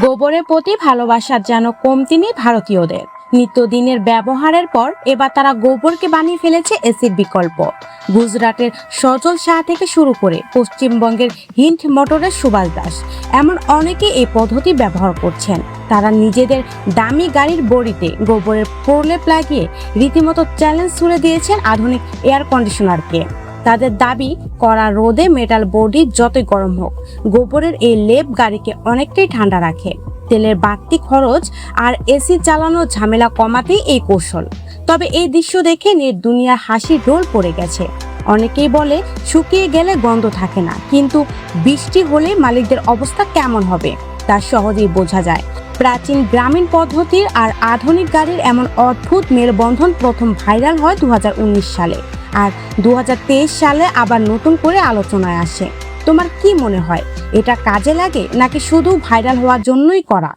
গোবরের প্রতি ভালোবাসার যেন কমতি নেই ভারতীয়দের। নিত্যদিনের ব্যবহারের পর এবার তারা গোবরকে বানিয়ে ফেলেছে এসির বিকল্প। গুজরাটের সজল শাহ থেকে শুরু করে পশ্চিমবঙ্গের হিন্ট মোটরের সুভাষ দাস, এমন অনেকে এই পদ্ধতি ব্যবহার করছেন। তারা নিজেদের দামি গাড়ির বডিতে গোবরের প্রলেপ লাগিয়ে রীতিমতো চ্যালেঞ্জ ছুড়ে দিয়েছেন আধুনিক এয়ার কন্ডিশনারকে। তাদের দাবি, কড়া রোদে মেটাল বডি যতই গরম হোক, গোবরের এই লেপ গাড়িকে অনেকটাই ঠান্ডা রাখে। তেলের বাড়তি খরচ আর এসি চালানোর ঝামেলা কমাতেই এই কৌশল। তবে এই দৃশ্য দেখে নেট দুনিয়ার হাসির রোল পড়ে গেছে। অনেকেই বলে শুকিয়ে গেলে গন্ধ থাকে না, কিন্তু বৃষ্টি হলে মালিকদের অবস্থা কেমন হবে তা সহজেই বোঝা যায়। প্রাচীন গ্রামীণ পদ্ধতির আর আধুনিক গাড়ির এমন অদ্ভুত মেলবন্ধন প্রথম ভাইরাল হয় 2019 সালে, আর 2023 সালে আবার নতুন করে আলোচনায় আসে। তোমার কি মনে হয়, এটা কাজে লাগে নাকি শুধু ভাইরাল হওয়ার জন্যই করা?